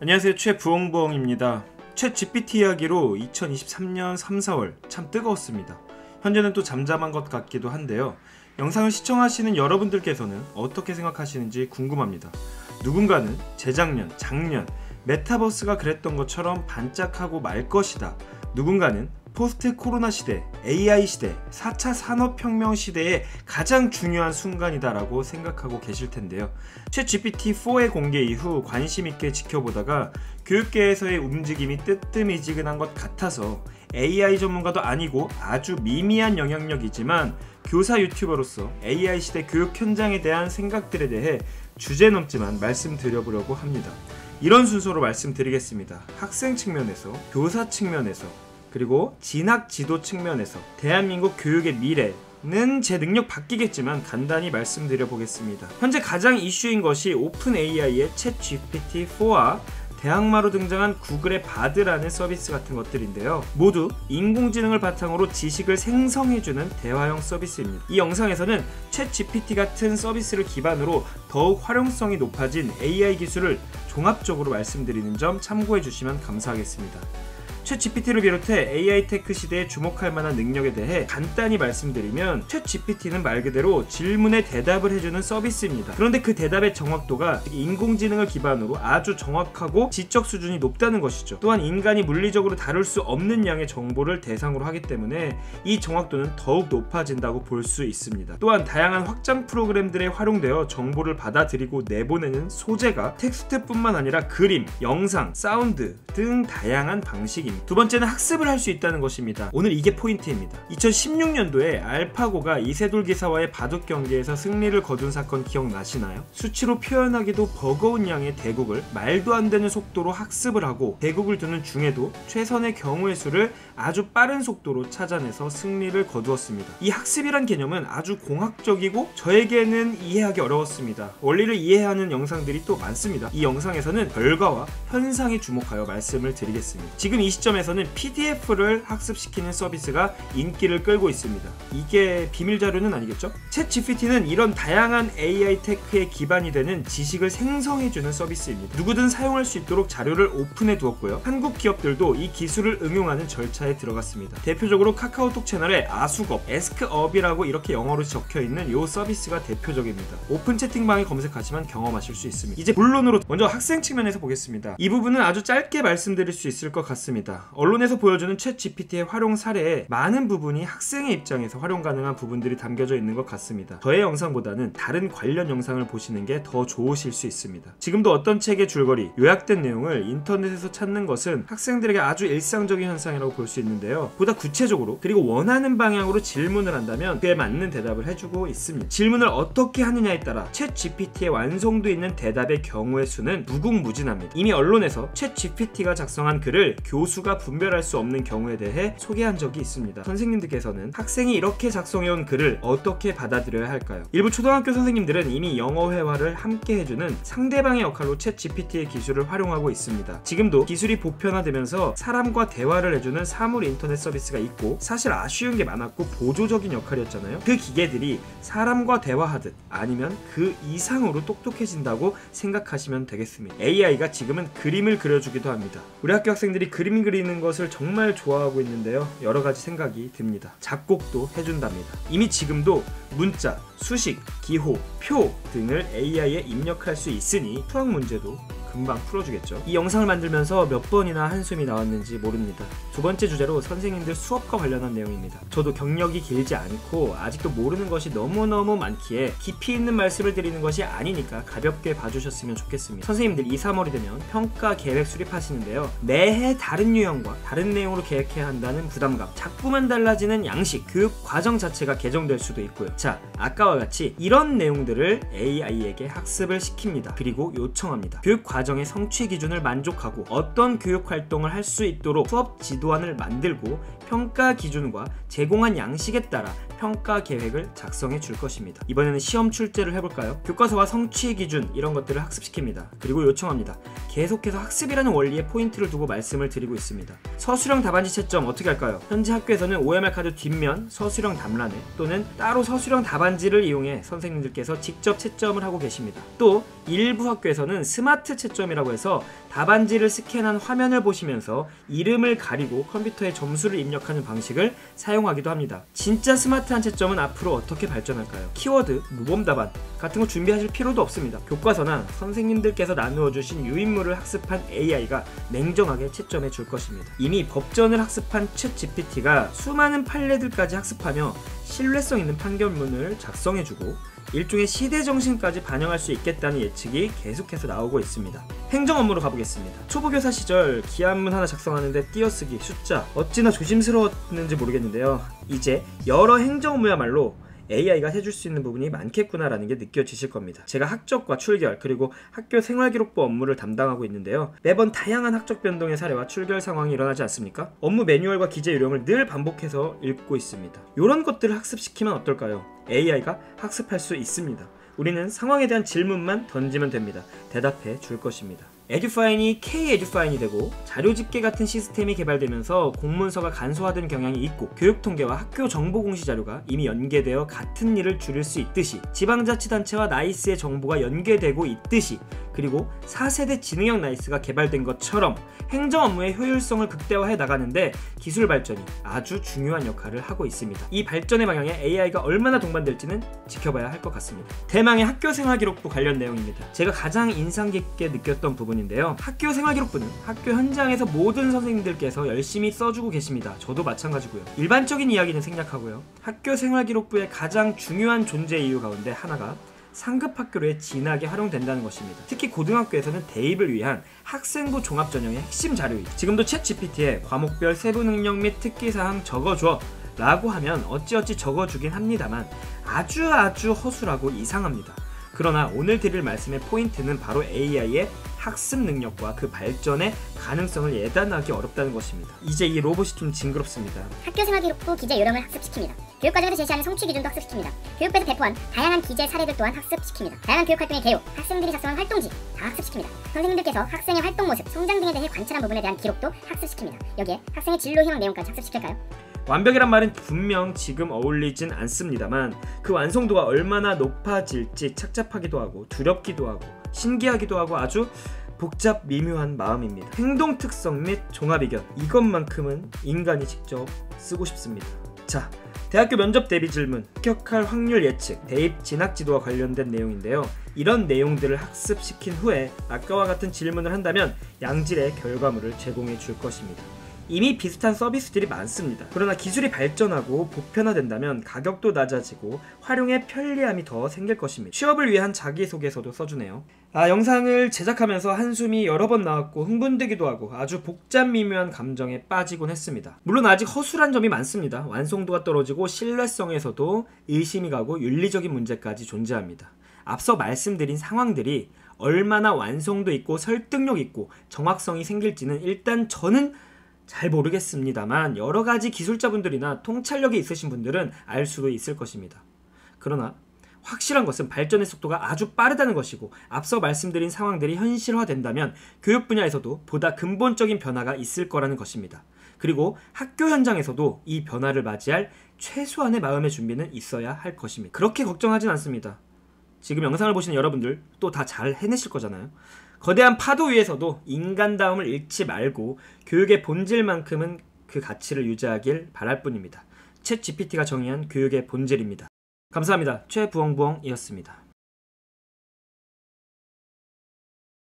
안녕하세요, 최부엉부엉입니다. 챗 GPT 이야기로 2023년 3, 4월 참 뜨거웠습니다. 현재는 또 잠잠한 것 같기도 한데요. 영상을 시청하시는 여러분들께서는 어떻게 생각하시는지 궁금합니다. 누군가는 재작년, 작년 메타버스가 그랬던 것처럼 반짝하고 말 것이다. 누군가는 포스트 코로나 시대, AI 시대, 4차 산업혁명 시대의 가장 중요한 순간이다라고 생각하고 계실 텐데요. 챗 GPT-4의 공개 이후 관심 있게 지켜보다가 교육계에서의 움직임이 뜨뜻미지근한 것 같아서 AI 전문가도 아니고 아주 미미한 영향력이지만 교사 유튜버로서 AI 시대 교육 현장에 대한 생각들에 대해 주제넘지만 말씀드려보려고 합니다. 이런 순서로 말씀드리겠습니다. 학생 측면에서, 교사 측면에서, 그리고 진학 지도 측면에서 대한민국 교육의 미래는 제 능력 바뀌겠지만 간단히 말씀드려 보겠습니다. 현재 가장 이슈인 것이 오픈 AI의 챗 GPT-4와 대항마로 등장한 구글의 바드라는 서비스 같은 것들인데요. 모두 인공지능을 바탕으로 지식을 생성해주는 대화형 서비스입니다. 이 영상에서는 챗 GPT 같은 서비스를 기반으로 더욱 활용성이 높아진 AI 기술을 종합적으로 말씀드리는 점 참고해 주시면 감사하겠습니다. 챗 GPT를 비롯해 AI 테크 시대에 주목할 만한 능력에 대해 간단히 말씀드리면 챗 GPT는 말 그대로 질문에 대답을 해주는 서비스입니다. 그런데 그 대답의 정확도가 인공지능을 기반으로 아주 정확하고 지적 수준이 높다는 것이죠. 또한 인간이 물리적으로 다룰 수 없는 양의 정보를 대상으로 하기 때문에 이 정확도는 더욱 높아진다고 볼 수 있습니다. 또한 다양한 확장 프로그램들에 활용되어 정보를 받아들이고 내보내는 소재가 텍스트뿐만 아니라 그림, 영상, 사운드 등 다양한 방식입니다. 두 번째는 학습을 할 수 있다는 것입니다. 오늘 이게 포인트입니다. 2016년도에 알파고가 이세돌 기사와의 바둑 경기에서 승리를 거둔 사건 기억나시나요? 수치로 표현하기도 버거운 양의 대국을 말도 안 되는 속도로 학습을 하고 대국을 두는 중에도 최선의 경우의 수를 아주 빠른 속도로 찾아내서 승리를 거두었습니다. 이 학습이란 개념은 아주 공학적이고 저에게는 이해하기 어려웠습니다. 원리를 이해하는 영상들이 또 많습니다. 이 영상에서는 결과와 현상에 주목하여 말씀을 드리겠습니다. 지금 이 시점에서는 PDF를 학습시키는 서비스가 인기를 끌고 있습니다. 이게 비밀 자료는 아니겠죠? 챗 GPT는 이런 다양한 AI 테크의 기반이 되는 지식을 생성해주는 서비스입니다. 누구든 사용할 수 있도록 자료를 오픈해 두었고요. 한국 기업들도 이 기술을 응용하는 절차에 들어갔습니다. 대표적으로 카카오톡 채널에 아수업, 에스크업이라고 이렇게 영어로 적혀있는 이 서비스가 대표적입니다. 오픈 채팅방에 검색하시면 경험하실 수 있습니다. 이제 본론으로 먼저 학생 측면에서 보겠습니다. 이 부분은 아주 짧게 말씀드릴 수 있을 것 같습니다. 언론에서 보여주는 챗 GPT의 활용 사례에 많은 부분이 학생의 입장에서 활용 가능한 부분들이 담겨져 있는 것 같습니다. 저의 영상보다는 다른 관련 영상을 보시는 게 더 좋으실 수 있습니다. 지금도 어떤 책의 줄거리, 요약된 내용을 인터넷에서 찾는 것은 학생들에게 아주 일상적인 현상이라고 볼 수 있는데요. 보다 구체적으로 그리고 원하는 방향으로 질문을 한다면 그에 맞는 대답을 해주고 있습니다. 질문을 어떻게 하느냐에 따라 챗 GPT의 완성도 있는 대답의 경우의 수는 무궁무진합니다. 이미 언론에서 챗 GPT가 작성한 글을 교수가 분별할 수 없는 경우에 대해 소개한 적이 있습니다. 선생님들께서는 학생이 이렇게 작성해온 글을 어떻게 받아들여야 할까요? 일부 초등학교 선생님들은 이미 영어 회화를 함께 해주는 상대방의 역할로 챗 GPT의 기술을 활용하고 있습니다. 지금도 기술이 보편화되면서 사람과 대화를 해주는 사물 인터넷 서비스가 있고 사실 아쉬운 게 많았고 보조적인 역할이었잖아요. 그 기계들이 사람과 대화하듯 아니면 그 이상으로 똑똑해진다고 생각하시면 되겠습니다. AI가 지금은 그림을 그려주기도 합니다. 우리 학교 학생들이 그림 그리는 것을 정말 좋아하고 있는데요. 여러가지 생각이 듭니다. 작곡도 해준답니다. 이미 지금도 문자, 수식, 기호, 표 등을 AI에 입력할 수 있으니 수학 문제도 금방 풀어주겠죠. 이 영상을 만들면서 몇 번이나 한숨이 나왔는지 모릅니다. 두 번째 주제로 선생님들 수업과 관련한 내용입니다. 저도 경력이 길지 않고 아직도 모르는 것이 너무너무 많기에 깊이 있는 말씀을 드리는 것이 아니니까 가볍게 봐주셨으면 좋겠습니다. 선생님들 2, 3월이 되면 평가 계획 수립하시는데요. 매해 다른 유형과 다른 내용으로 계획해야 한다는 부담감, 자꾸만 달라지는 양식, 교육 과정 자체가 개정될 수도 있고요. 자, 아까와 같이 이런 내용들을 AI에게 학습을 시킵니다. 그리고 요청합니다. 교육 과정의 성취 기준을 만족하고 어떤 교육 활동을 할 수 있도록 수업 지도안을 만들고 평가 기준과 제공한 양식에 따라 평가 계획을 작성해 줄 것입니다. 이번에는 시험 출제를 해볼까요? 교과서와 성취 기준 이런 것들을 학습시킵니다. 그리고 요청합니다. 계속해서 학습이라는 원리에 포인트를 두고 말씀을 드리고 있습니다. 서술형 답안지 채점 어떻게 할까요? 현재 학교에서는 OMR 카드 뒷면 서술형 답란에 또는 따로 서술형 답안지를 이용해 선생님들께서 직접 채점을 하고 계십니다. 또 일부 학교에서는 스마트 채점 채점이라고 해서 답안지를 스캔한 화면을 보시면서 이름을 가리고 컴퓨터에 점수를 입력하는 방식을 사용하기도 합니다. 진짜 스마트한 채점은 앞으로 어떻게 발전할까요? 키워드, 모범 답안 같은 거 준비하실 필요도 없습니다. 교과서나 선생님들께서 나누어 주신 유인물을 학습한 AI가 냉정하게 채점해 줄 것입니다. 이미 법전을 학습한 챗 GPT가 수많은 판례들까지 학습하며 신뢰성 있는 판결문을 작성해주고 일종의 시대정신까지 반영할 수 있겠다는 예측이 계속해서 나오고 있습니다. 행정 업무로 가보겠습니다. 초보교사 시절 기한문 하나 작성하는데 띄어쓰기, 숫자 어찌나 조심스러웠는지 모르겠는데요. 이제 여러 행정 업무야말로 AI가 해줄 수 있는 부분이 많겠구나라는 게 느껴지실 겁니다. 제가 학적과 출결 그리고 학교 생활기록부 업무를 담당하고 있는데요. 매번 다양한 학적 변동의 사례와 출결 상황이 일어나지 않습니까? 업무 매뉴얼과 기재 요령을 늘 반복해서 읽고 있습니다. 이런 것들을 학습시키면 어떨까요? AI가 학습할 수 있습니다. 우리는 상황에 대한 질문만 던지면 됩니다. 대답해 줄 것입니다. 에듀파인이 K-에듀파인이 되고 자료집계 같은 시스템이 개발되면서 공문서가 간소화된 경향이 있고 교육통계와 학교 정보공시 자료가 이미 연계되어 같은 일을 줄일 수 있듯이 지방자치단체와 나이스의 정보가 연계되고 있듯이 그리고 4세대 지능형 나이스가 개발된 것처럼 행정 업무의 효율성을 극대화해 나가는데 기술 발전이 아주 중요한 역할을 하고 있습니다. 이 발전의 방향에 AI가 얼마나 동반될지는 지켜봐야 할 것 같습니다. 대망의 학교생활기록부 관련 내용입니다. 제가 가장 인상 깊게 느꼈던 부분인데요. 학교생활기록부는 학교 현장에서 모든 선생님들께서 열심히 써주고 계십니다. 저도 마찬가지고요. 일반적인 이야기는 생략하고요. 학교생활기록부의 가장 중요한 존재 이유 가운데 하나가 상급 학교로의 진학에 활용된다는 것입니다. 특히 고등학교에서는 대입을 위한 학생부 종합전형의 핵심 자료이죠. 지금도 챗 GPT에 과목별 세부 능력 및 특기사항 적어줘 라고 하면 어찌어찌 적어주긴 합니다만 아주 허술하고 이상합니다. 그러나 오늘 드릴 말씀의 포인트는 바로 AI의 학습 능력과 그 발전의 가능성을 예단하기 어렵다는 것입니다. 이제 이 로봇이 좀 징그럽습니다. 학교생활기록부 기재 요령을 학습시킵니다. 교육과정에서 제시하는 성취 기준도 학습시킵니다. 교육부에서 배포한 다양한 기재 사례들 또한 학습시킵니다. 다양한 교육활동의 개요, 학생들이 작성한 활동지 다 학습시킵니다. 선생님들께서 학생의 활동 모습, 성장 등에 대해 관찰한 부분에 대한 기록도 학습시킵니다. 여기에 학생의 진로 희망 내용까지 학습시킬까요? 완벽이란 말은 분명 지금 어울리진 않습니다만 그 완성도가 얼마나 높아질지 착잡하기도 하고 두렵기도 하고 신기하기도 하고 아주 복잡 미묘한 마음입니다. 행동 특성 및 종합 의견 이것만큼은 인간이 직접 쓰고 싶습니다. 자, 대학교 면접 대비 질문, 합격할 확률 예측, 대입 진학 지도와 관련된 내용인데요. 이런 내용들을 학습시킨 후에 아까와 같은 질문을 한다면 양질의 결과물을 제공해 줄 것입니다. 이미 비슷한 서비스들이 많습니다. 그러나 기술이 발전하고 보편화된다면 가격도 낮아지고 활용의 편리함이 더 생길 것입니다. 취업을 위한 자기소개서도 써주네요. 영상을 제작하면서 한숨이 여러 번 나왔고 흥분되기도 하고 아주 복잡 미묘한 감정에 빠지곤 했습니다. 물론 아직 허술한 점이 많습니다. 완성도가 떨어지고 신뢰성에서도 의심이 가고 윤리적인 문제까지 존재합니다. 앞서 말씀드린 상황들이 얼마나 완성도 있고 설득력 있고 정확성이 생길지는 일단 저는 잘 모르겠습니다만 여러가지 기술자분들이나 통찰력이 있으신 분들은 알 수도 있을 것입니다. 그러나 확실한 것은 발전의 속도가 아주 빠르다는 것이고 앞서 말씀드린 상황들이 현실화된다면 교육 분야에서도 보다 근본적인 변화가 있을 거라는 것입니다. 그리고 학교 현장에서도 이 변화를 맞이할 최소한의 마음의 준비는 있어야 할 것입니다. 그렇게 걱정하진 않습니다. 지금 영상을 보시는 여러분들 또 다 잘 해내실 거잖아요. 거대한 파도 위에서도 인간다움을 잃지 말고 교육의 본질만큼은 그 가치를 유지하길 바랄 뿐입니다. 챗 GPT가 정의한 교육의 본질입니다. 감사합니다. 최부엉부엉이었습니다.